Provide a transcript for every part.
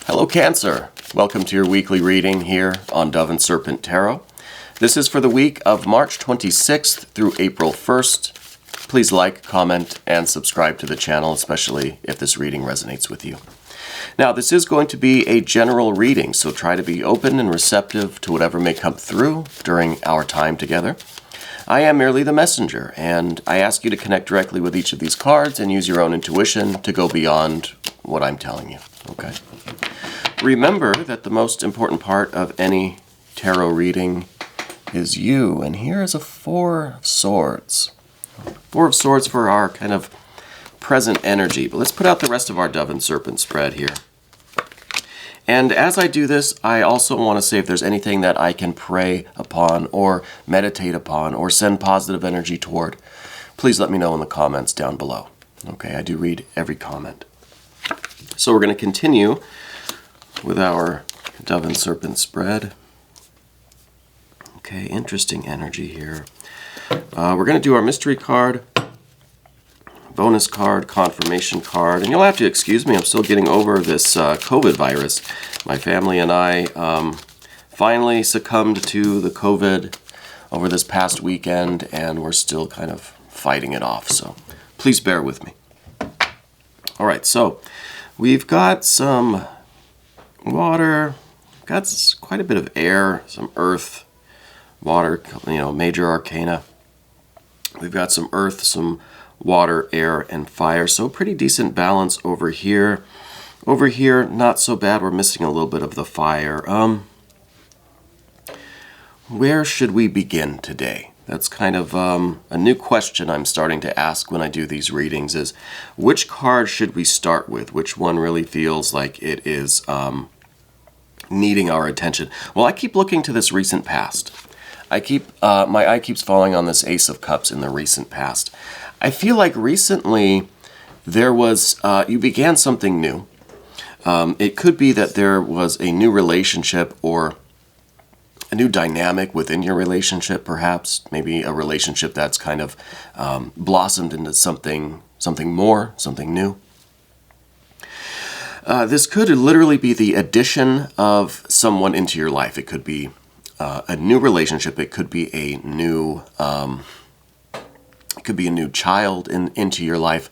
Hello Cancer, welcome to your weekly reading here on Dove and Serpent Tarot. This is for the week of March 26th through April 1st. Please like, comment, and subscribe to the channel, especially if this reading resonates with you. Now, this is going to be a general reading, so try to be open and receptive to whatever may come through during our time together. I am merely the messenger, and I ask you to connect directly with each of these cards and use your own intuition to go beyond what I'm telling you, okay? Remember that the most important part of any tarot reading is you, and here is a Four of Swords. Four of Swords for our kind of present energy, but let's put out the rest of our Dove and Serpent spread here. And as I do this, I also want to say if there's anything that I can pray upon or meditate upon or send positive energy toward, please let me know in the comments down below. Okay, I do read every comment. So we're going to continue with our Dove and Serpent spread. Okay, interesting energy here. We're going to do our mystery card, bonus card, confirmation card, and you'll have to excuse me, I'm still getting over this COVID virus. My family and I finally succumbed to the COVID over this past weekend, and we're still kind of fighting it off, so please bear with me. All right, so we've got some water, got quite a bit of air, some earth, water, major arcana. We've got some earth, some water, air, and fire. So pretty decent balance over here. Over here, not so bad. We're missing a little bit of the fire. Where should we begin today? That's kind of a new question I'm starting to ask when I do these readings is, which card should we start with? Which one really feels like it is needing our attention? Well, I keep looking to this recent past. My eye keeps falling on this Ace of Cups in the recent past. I feel like recently there was, you began something new. It could be that there was a new relationship or a new dynamic within your relationship, perhaps. Maybe a relationship that's kind of blossomed into something more, something new. This could literally be the addition of someone into your life. It could be a new relationship. It could be a new child into your life,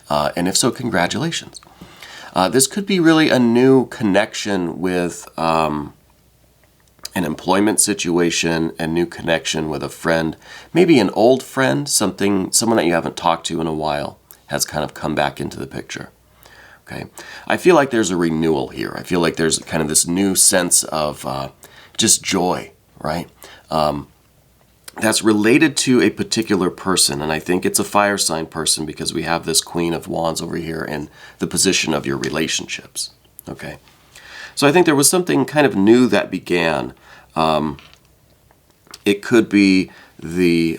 and if so, congratulations. This could be really a new connection with an employment situation, a new connection with a friend, maybe an old friend, someone that you haven't talked to in a while has kind of come back into the picture. Okay, I feel like there's a renewal here. I feel like there's kind of this new sense of just joy, right? That's related to a particular person, and I think it's a fire sign person because we have this Queen of Wands over here in the position of your relationships, okay? So I think there was something kind of new that began. It could be the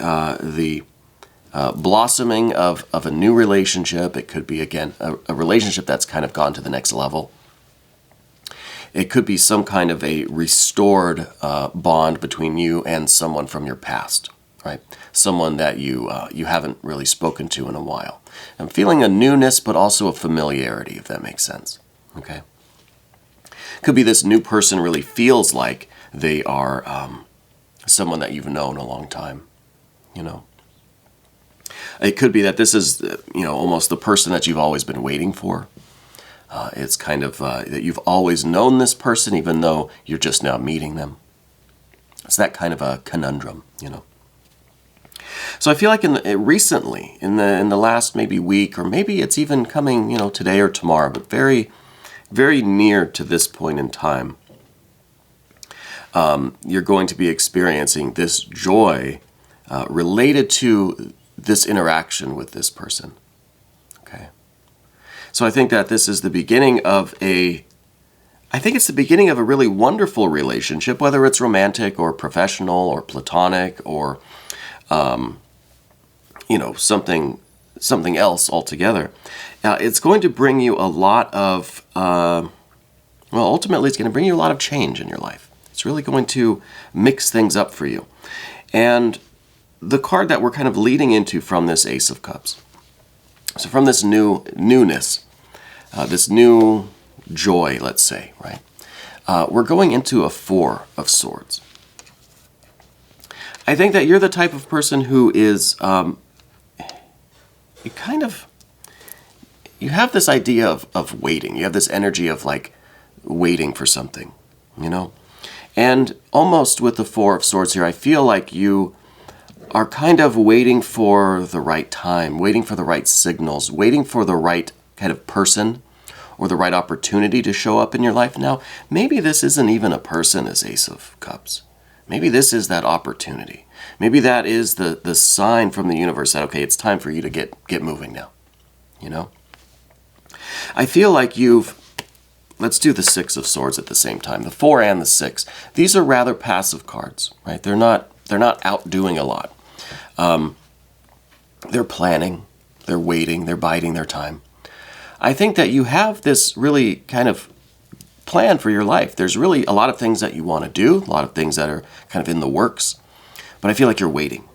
blossoming of a new relationship. It could be, again, a relationship that's kind of gone to the next level. It could be some kind of a restored bond between you and someone from your past, right? Someone that you haven't really spoken to in a while. I'm feeling a newness, but also a familiarity, if that makes sense, okay? Could be this new person really feels like they are someone that you've known a long time, you know? It could be that this is, almost the person that you've always been waiting for. It's kind of that you've always known this person, even though you're just now meeting them. It's that kind of a conundrum, So I feel like recently, in the last maybe week, or maybe it's even coming, today or tomorrow, but very, very near to this point in time, you're going to be experiencing this joy related to this interaction with this person. Okay. So I think that this is the beginning of it's the beginning of a really wonderful relationship, whether it's romantic or professional or platonic or, something else altogether. It's going to bring you a lot of, ultimately it's going to bring you a lot of change in your life. It's really going to mix things up for you. And the card that we're kind of leading into from this Ace of Cups, so from this newness, this new joy, let's say, right? We're going into a Four of Swords. I think that you're the type of person who is, you have this idea of waiting. You have this energy of like waiting for something, you know? And almost with the Four of Swords here, I feel like you are kind of waiting for the right time, waiting for the right signals, waiting for the right kind of person or the right opportunity to show up in your life. Now, maybe this isn't even a person as Ace of Cups. Maybe this is that opportunity. Maybe that is the sign from the universe that, okay, it's time for you to get moving now, you know? I feel like let's do the Six of Swords at the same time, the Four and the Six. These are rather passive cards, right? They're not out doing a lot. They're planning, they're waiting, they're biding their time. I think that you have this really kind of plan for your life. There's really a lot of things that you want to do, a lot of things that are kind of in the works, but I feel like you're waiting.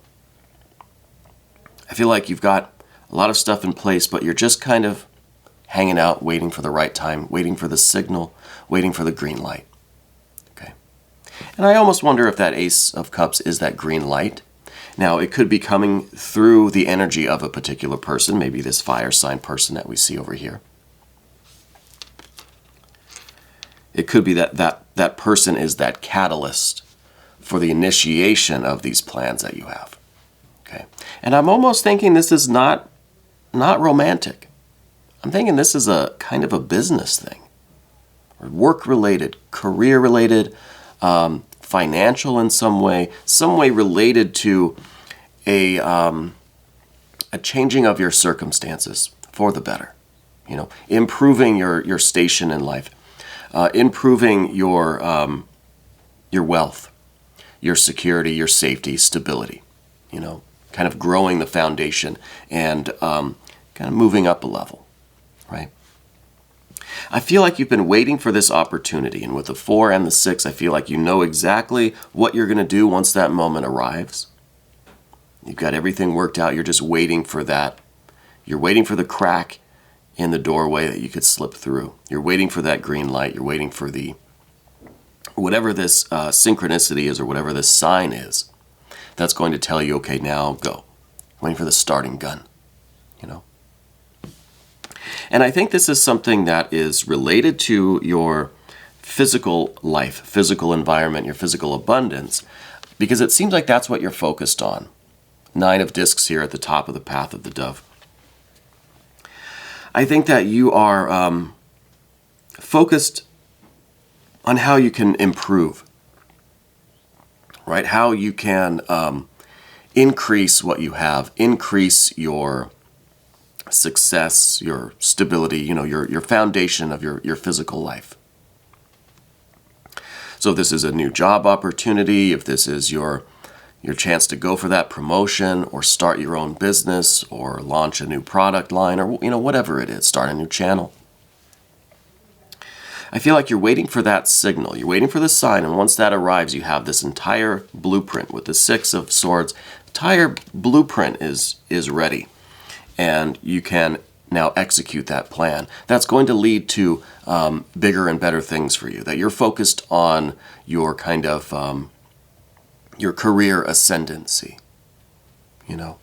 I feel like you've got a lot of stuff in place, but you're just kind of hanging out, waiting for the right time, waiting for the signal, waiting for the green light. Okay. And I almost wonder if that Ace of Cups is that green light. Now, it could be coming through the energy of a particular person, maybe this fire sign person that we see over here. It could be that person is that catalyst for the initiation of these plans that you have. Okay. And I'm almost thinking this is not romantic. I'm thinking this is a kind of a business thing, or work-related, career-related, financial in some way related to a changing of your circumstances for the better. You know, improving your station in life, improving your wealth, your security, your safety, stability. You know, kind of growing the foundation and kind of moving up a level. Right? I feel like you've been waiting for this opportunity, and with the Four and the Six, I feel like you know exactly what you're going to do once that moment arrives. You've got everything worked out. You're just waiting for that. You're waiting for the crack in the doorway that you could slip through. You're waiting for that green light. You're waiting for the whatever this synchronicity is or whatever this sign is that's going to tell you, okay, now go. Waiting for the starting gun, you know. And I think this is something that is related to your physical life, physical environment, your physical abundance, because it seems like that's what you're focused on. Nine of Discs here at the top of the path of the dove. I think that you are focused on how you can improve, right? How you can increase what you have, increase your success, your stability, you know, your foundation of your physical life. So if this is a new job opportunity, if this is your chance to go for that promotion or start your own business or launch a new product line or, you know, whatever it is, start a new channel. I feel like you're waiting for that signal. You're waiting for the sign, and once that arrives, you have this entire blueprint with the Six of Swords. Entire blueprint is ready. And you can now execute that plan. That's going to lead to bigger and better things for you. That you're focused on your kind of your career ascendancy. You know,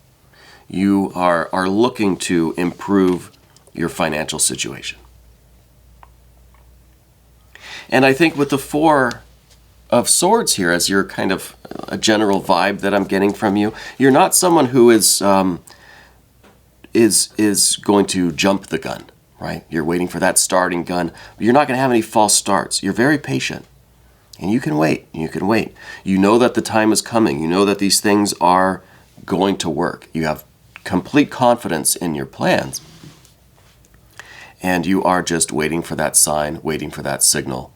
you are looking to improve your financial situation. And I think with the Four of Swords here, as your kind of a general vibe that I'm getting from you, you're not someone who is going to jump the gun, right? You're waiting for that starting gun. But you're not going to have any false starts. You're very patient. And you can wait. You can wait. You know that the time is coming. You know that these things are going to work. You have complete confidence in your plans. And you are just waiting for that sign, waiting for that signal.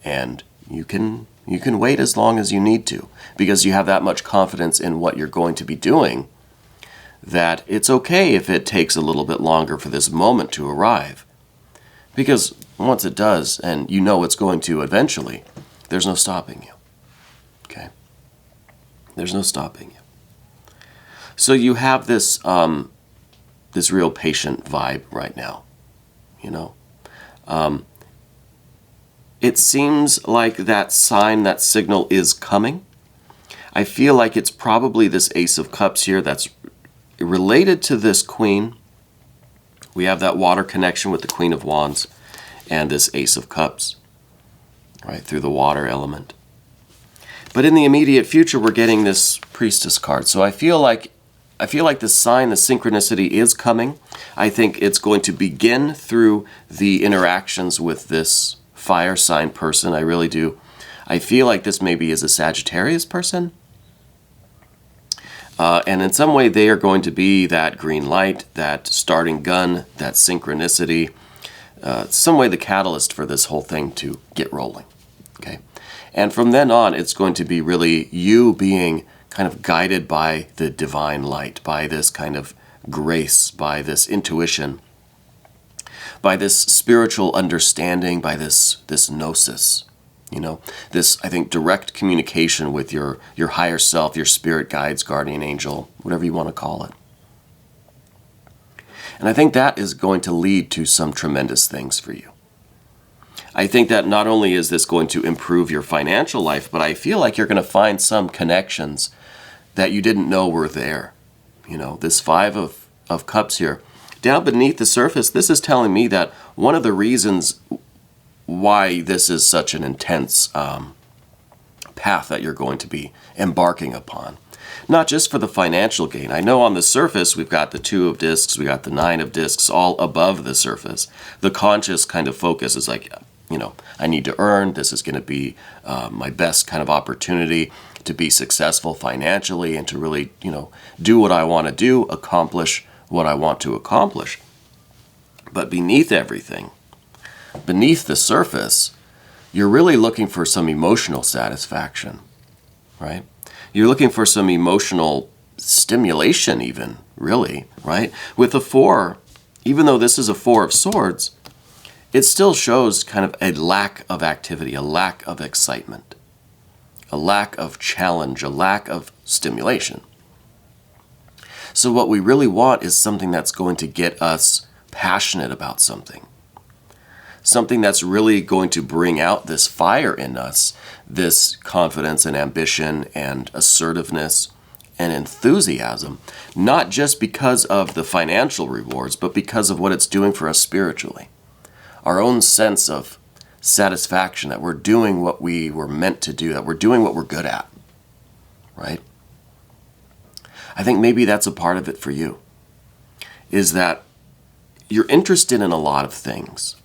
And you can wait as long as you need to, because you have that much confidence in what you're going to be doing that it's okay if it takes a little bit longer for this moment to arrive. Because once it does, and you know it's going to eventually, there's no stopping you. Okay? There's no stopping you. So you have this this real patient vibe right now. You know? it seems like that sign, that signal is coming. I feel like it's probably this Ace of Cups here that's related to this Queen. We have that water connection with the Queen of Wands and this Ace of Cups, right, through the water element. But in the immediate future, we're getting this Priestess card. So I feel like the sign, the synchronicity is coming. I think it's going to begin through the interactions with this fire sign person. I really do. I feel like this maybe is a Sagittarius person. And in some way, they are going to be that green light, that starting gun, that synchronicity, some way the catalyst for this whole thing to get rolling. Okay, and from then on, it's going to be really you being kind of guided by the divine light, by this kind of grace, by this intuition, by this spiritual understanding, by this gnosis. You know, this, I think, direct communication with your higher self, your spirit guides, guardian angel, whatever you want to call it. And I think that is going to lead to some tremendous things for you. I think that not only is this going to improve your financial life, but I feel like you're going to find some connections that you didn't know were there. You know, this Five of Cups here, down beneath the surface, this is telling me that one of the reasons why this is such an intense path that you're going to be embarking upon. Not just for the financial gain. I know on the surface we've got the Two of Discs, we got the Nine of Discs all above the surface. The conscious kind of focus is like, you know, I need to earn, this is going to be my best kind of opportunity to be successful financially and to really, you know, do what I want to do, accomplish what I want to accomplish. But beneath everything, beneath the surface, you're really looking for some emotional satisfaction, right? You're looking for some emotional stimulation even, really, right? With the Four, even though this is a Four of Swords, it still shows kind of a lack of activity, a lack of excitement, a lack of challenge, a lack of stimulation. So what we really want is something that's going to get us passionate about something. Something that's really going to bring out this fire in us, this confidence and ambition and assertiveness and enthusiasm, not just because of the financial rewards, but because of what it's doing for us spiritually. Our own sense of satisfaction that we're doing what we were meant to do, that we're doing what we're good at, right? I think maybe that's a part of it for you, is that you're interested in a lot of things.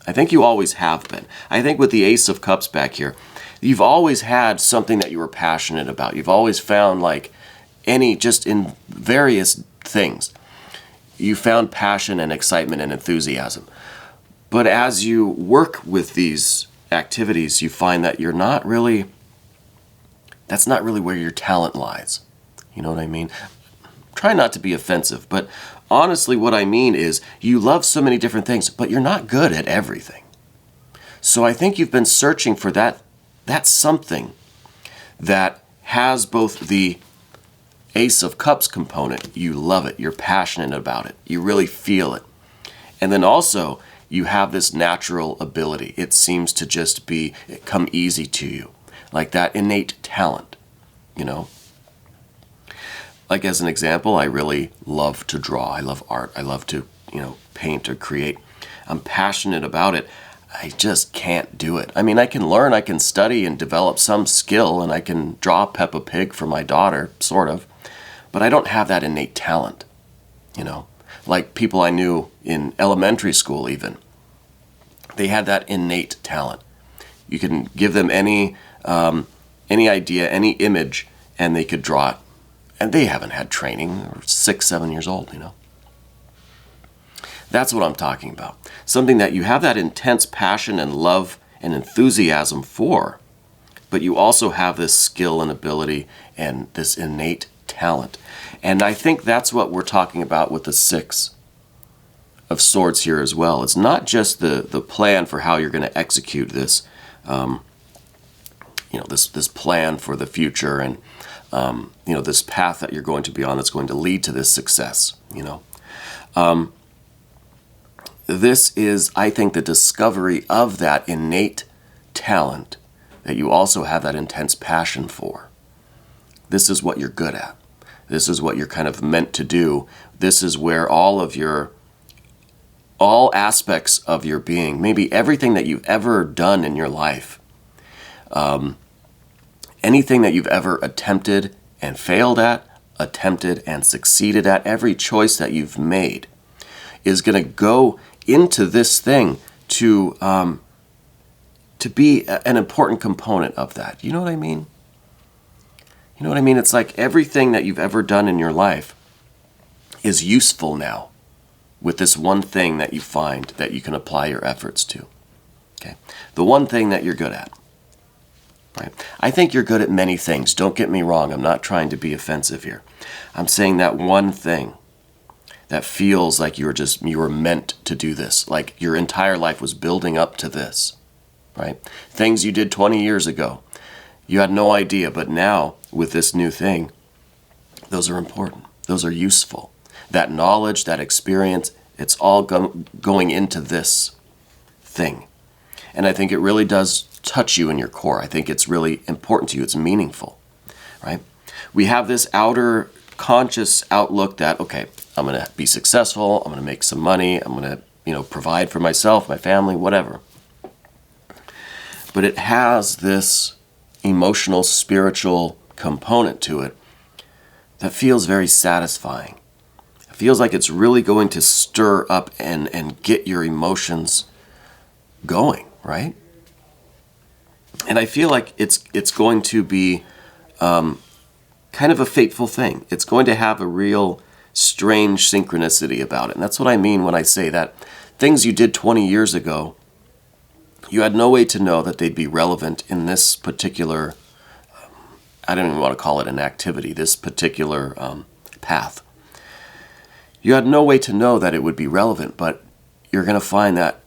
I think you always have been. I think with the Ace of Cups back here, you've always had something that you were passionate about. You've always found, like, just in various things, you found passion and excitement and enthusiasm. But as you work with these activities, you find that that's not really where your talent lies. You know what I mean? Try not to be offensive, but honestly, what I mean is you love so many different things, but you're not good at everything. So I think you've been searching for that something that has both the Ace of Cups component. You love it. You're passionate about it. You really feel it. And then also you have this natural ability. It seems to just come easy to you, like that innate talent, you know? Like as an example, I really love to draw. I love art. I love to, paint or create. I'm passionate about it. I just can't do it. I mean, I can learn, I can study and develop some skill, and I can draw Peppa Pig for my daughter, sort of. But I don't have that innate talent, Like people I knew in elementary school even. They had that innate talent. You can give them any idea, any image, and they could draw it. And they haven't had training. They're 6, 7 years old, That's what I'm talking about. Something that you have that intense passion and love and enthusiasm for, but you also have this skill and ability and this innate talent. And I think that's what we're talking about with the Six of Swords here as well. It's not just the plan for how you're going to execute this, this plan for the future and this path that you're going to be on that's going to lead to this success, this is, I think, the discovery of that innate talent that you also have that intense passion for. This is what you're good at. This is what you're kind of meant to do. This is where all aspects of your being, maybe everything that you've ever done in your life, anything that you've ever attempted and failed at, attempted and succeeded at, every choice that you've made is going to go into this thing to be an important component of that. You know what I mean? You know what I mean? It's like everything that you've ever done in your life is useful now with this one thing that you find that you can apply your efforts to. Okay? The one thing that you're good at. Right? I think you're good at many things. Don't get me wrong. I'm not trying to be offensive here. I'm saying that one thing that feels like you were meant to do this, like your entire life was building up to this, right? Things you did 20 years ago, you had no idea, but now with this new thing, those are important. Those are useful. That knowledge, that experience, it's all going into this thing. And I think it really does touch you in your core. I think it's really important to you. It's meaningful, right? We have this outer conscious outlook that, okay, I'm going to be successful, I'm going to make some money, I'm going to, provide for myself, my family, whatever. But it has this emotional, spiritual component to it that feels very satisfying. It feels like it's really going to stir up and get your emotions going, right? And I feel like it's going to be kind of a fateful thing. It's going to have a real strange synchronicity about it. And that's what I mean when I say that things you did 20 years ago, you had no way to know that they'd be relevant in this particular, I don't even want to call it an activity, this particular path. You had no way to know that it would be relevant, but you're going to find that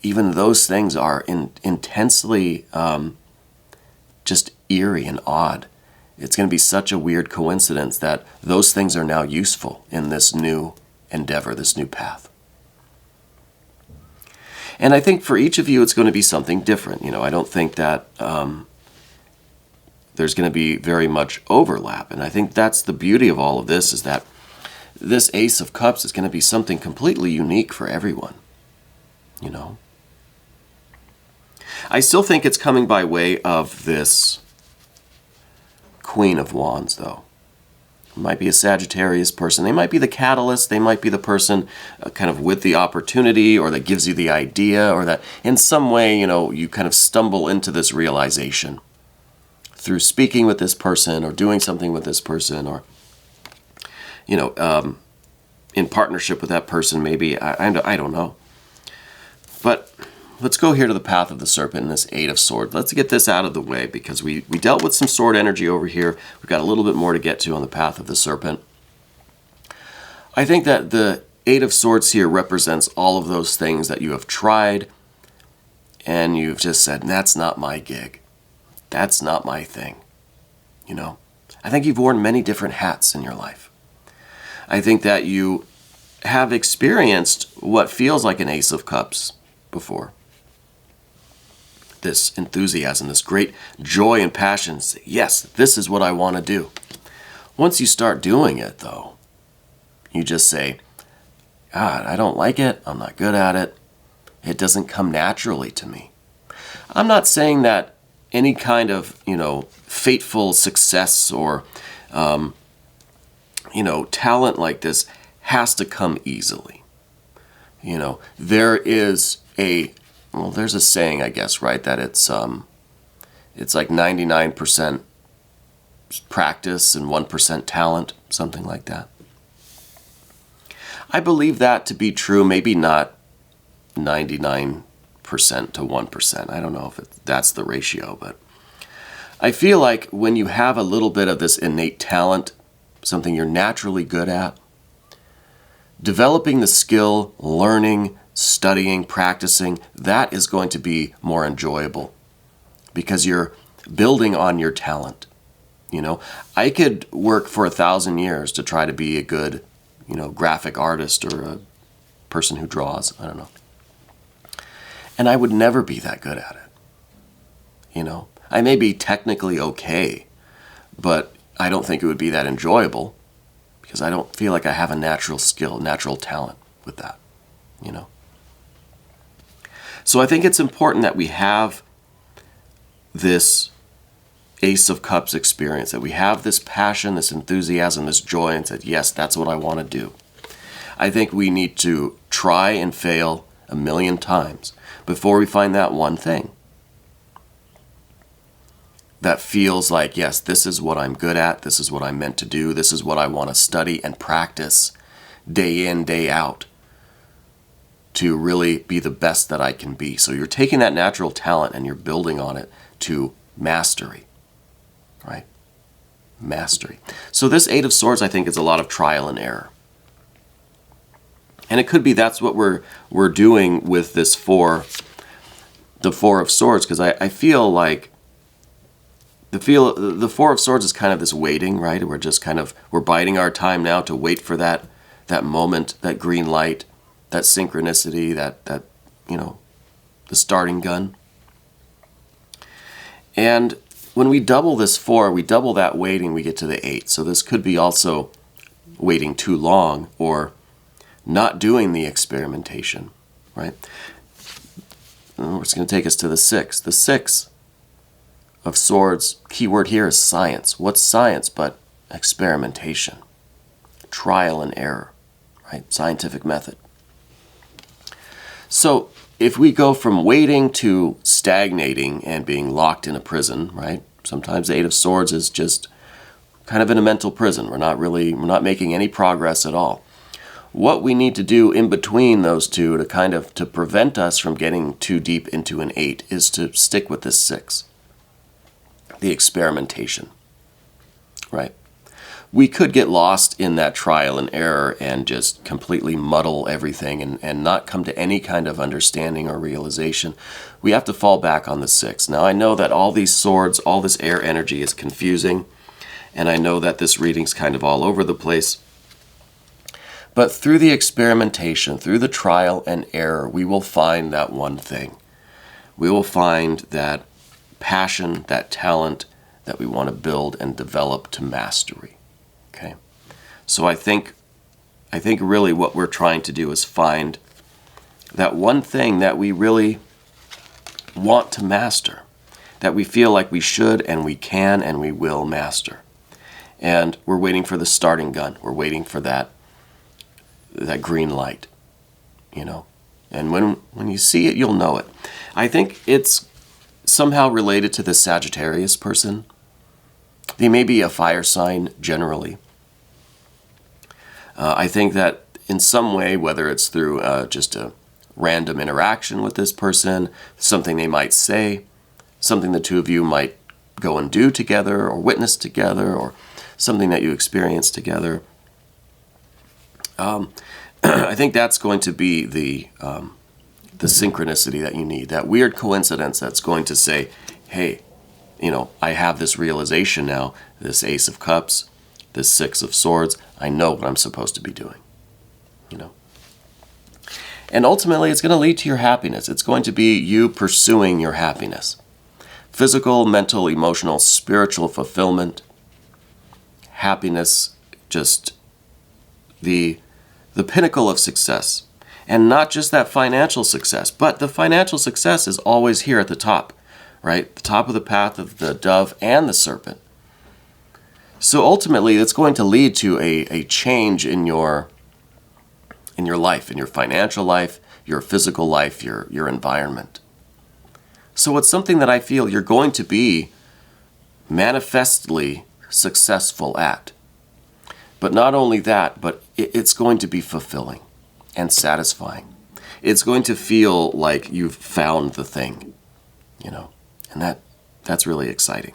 even those things are intensely just eerie and odd. It's going to be such a weird coincidence that those things are now useful in this new endeavor, this new path. And I think for each of you, it's going to be something different. I don't think that there's going to be very much overlap. And I think that's the beauty of all of this, is that this Ace of Cups is going to be something completely unique for everyone. I still think it's coming by way of this Queen of Wands, though. It might be a Sagittarius person. They might be the catalyst. They might be the person kind of with the opportunity, or that gives you the idea, or that in some way, you kind of stumble into this realization through speaking with this person or doing something with this person, or, in partnership with that person, maybe. I don't know. But let's go here to the path of the serpent and this Eight of Swords. Let's get this out of the way, because we dealt with some sword energy over here. We've got a little bit more to get to on the path of the serpent. I think that the Eight of Swords here represents all of those things that you have tried and you've just said, that's not my gig. That's not my thing. I think you've worn many different hats in your life. I think that you have experienced what feels like an Ace of Cups before. This enthusiasm, this great joy and passion. Yes, this is what I want to do. Once you start doing it, though, you just say, God, I don't like it. I'm not good at it. It doesn't come naturally to me. I'm not saying that any kind of, fateful success or, talent like this has to come easily. There is there's a saying, I guess, right, that it's like 99% practice and 1% talent, something like that. I believe that to be true, maybe not 99% to 1%. I don't know if that's the ratio, but I feel like when you have a little bit of this innate talent, something you're naturally good at, developing the skill, learning, studying, practicing, that is going to be more enjoyable because you're building on your talent. I could work for 1,000 years to try to be a good, graphic artist or a person who draws. I don't know. And I would never be that good at it. You know, I may be technically okay, but I don't think it would be that enjoyable because I don't feel like I have a natural skill, natural talent with that, you know. So I think it's important that we have this Ace of Cups experience, that we have this passion, this enthusiasm, this joy, and said, yes, that's what I want to do. I think we need to try and fail 1,000,000 times before we find that one thing that feels like, yes, this is what I'm good at, this is what I'm meant to do, this is what I want to study and practice day in, day out to really be the best that I can be. So you're taking that natural talent and you're building on it to mastery, right? Mastery. So this Eight of Swords, I think, is a lot of trial and error. And it could be that's what we're doing with this the Four of Swords, because I feel like the Four of Swords is kind of this waiting, right? We're biding our time now to wait for that moment, that green light, that synchronicity, that you know, the starting gun. And when we double this 4, we double that waiting, we get to the 8. So this could be also waiting too long or not doing the experimentation, right? And it's going to take us to the 6. The 6 of Swords, key word here is science. What's science but experimentation, trial and error, right? Scientific method. So if we go from waiting to stagnating and being locked in a prison, right? Sometimes the Eight of Swords is just kind of in a mental prison. We're not making any progress at all. What we need to do in between those two to prevent us from getting too deep into an 8 is to stick with this 6. The experimentation, right? We could get lost in that trial and error and just completely muddle everything and not come to any kind of understanding or realization. We have to fall back on the 6. Now, I know that all these swords, all this air energy is confusing, and I know that this reading's kind of all over the place. But through the experimentation, through the trial and error, we will find that one thing. We will find that passion, that talent that we want to build and develop to mastery. Okay, so I think really what we're trying to do is find that one thing that we really want to master, that we feel like we should and we can and we will master. And we're waiting for the starting gun. We're waiting for that green light, you know. And when you see it, you'll know it. I think it's somehow related to the Sagittarius person. They may be a fire sign generally. I think that in some way, whether it's through just a random interaction with this person, something they might say, something the two of you might go and do together or witness together, or something that you experience together, I think that's going to be the synchronicity that you need, that weird coincidence that's going to say, hey, you know, I have this realization now, this Ace of Cups, this 6 of Swords, I know what I'm supposed to be doing, you know. And ultimately, it's going to lead to your happiness. It's going to be you pursuing your happiness. Physical, mental, emotional, spiritual fulfillment, happiness, just the pinnacle of success. And not just that financial success, but the financial success is always here at the top, right? The top of the path of the dove and the serpent. So ultimately, it's going to lead to a change in your life, in your financial life, your physical life, your environment. So it's something that I feel you're going to be manifestly successful at. But not only that, but it's going to be fulfilling and satisfying. It's going to feel like you've found the thing, you know, and that's really exciting.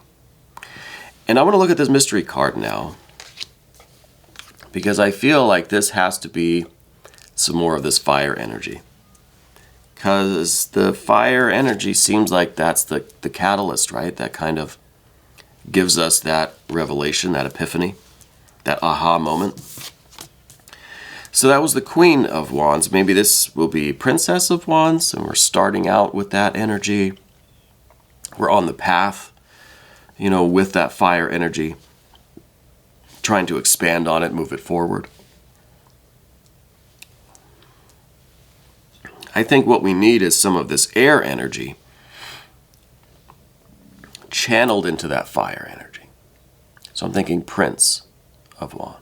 And I want to look at this mystery card now, because I feel like this has to be some more of this fire energy. Because the fire energy seems like that's the catalyst, right? That kind of gives us that revelation, that epiphany, that aha moment. So that was the Queen of Wands. Maybe this will be Princess of Wands, and we're starting out with that energy. We're on the path, with that fire energy, trying to expand on it, move it forward. I think what we need is some of this air energy channeled into that fire energy. So I'm thinking Prince of Wands.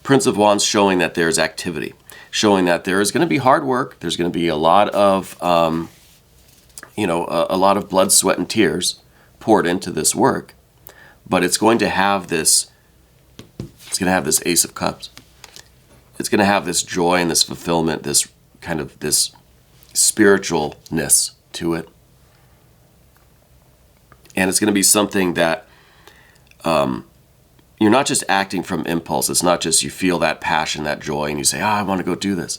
Prince of Wands showing that there's activity, showing that there is going to be hard work. There's going to be a lot of, a lot of blood, sweat, and tears poured into this work. But it's going to have this, Ace of Cups. It's going to have this joy and this fulfillment, this kind of this spiritualness to it. And it's going to be something that you're not just acting from impulse. It's not just you feel that passion, that joy, and you say, I want to go do this.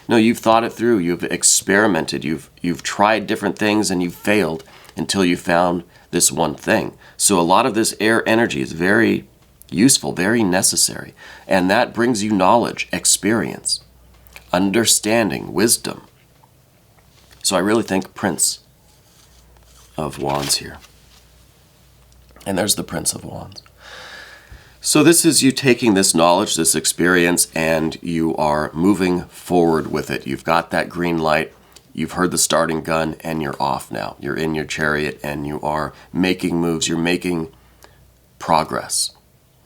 No, you've thought it through. You've experimented. You've tried different things, and you've failed until you found this one thing. So a lot of this air energy is very useful, very necessary. And that brings you knowledge, experience, understanding, wisdom. So I really think Prince of Wands here. And there's the Prince of Wands. So this is you taking this knowledge, this experience, and you are moving forward with it. You've got that green light, you've heard the starting gun, and you're off now. You're in your chariot, and you are making moves. You're making progress,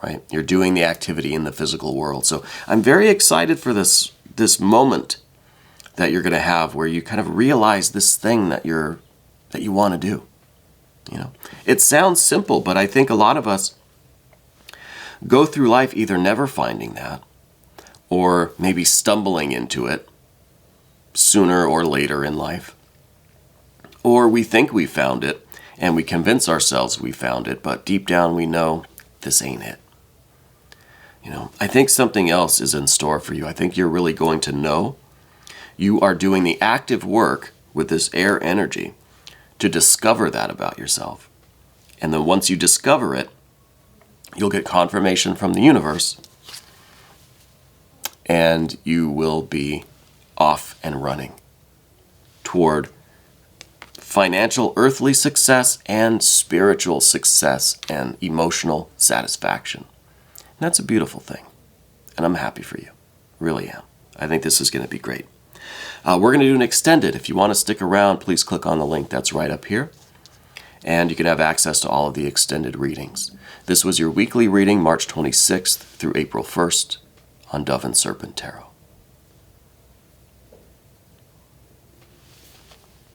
right? You're doing the activity in the physical world. So I'm very excited for this moment that you're going to have where you kind of realize this thing that you want to do. It sounds simple, but I think a lot of us go through life either never finding that or maybe stumbling into it sooner or later in life. Or we think we found it and we convince ourselves we found it, but deep down we know this ain't it. I think something else is in store for you. I think you're really going to know you are doing the active work with this air energy to discover that about yourself. And then once you discover it, you'll get confirmation from the universe, and you will be off and running toward financial, earthly success and spiritual success and emotional satisfaction. And that's a beautiful thing. And I'm happy for you. Really am. I think this is going to be great. We're going to do an extended. If you want to stick around, please click on the link that's right up here. And you can have access to all of the extended readings. This was your weekly reading, March 26th through April 1st on Dove and Serpent Tarot.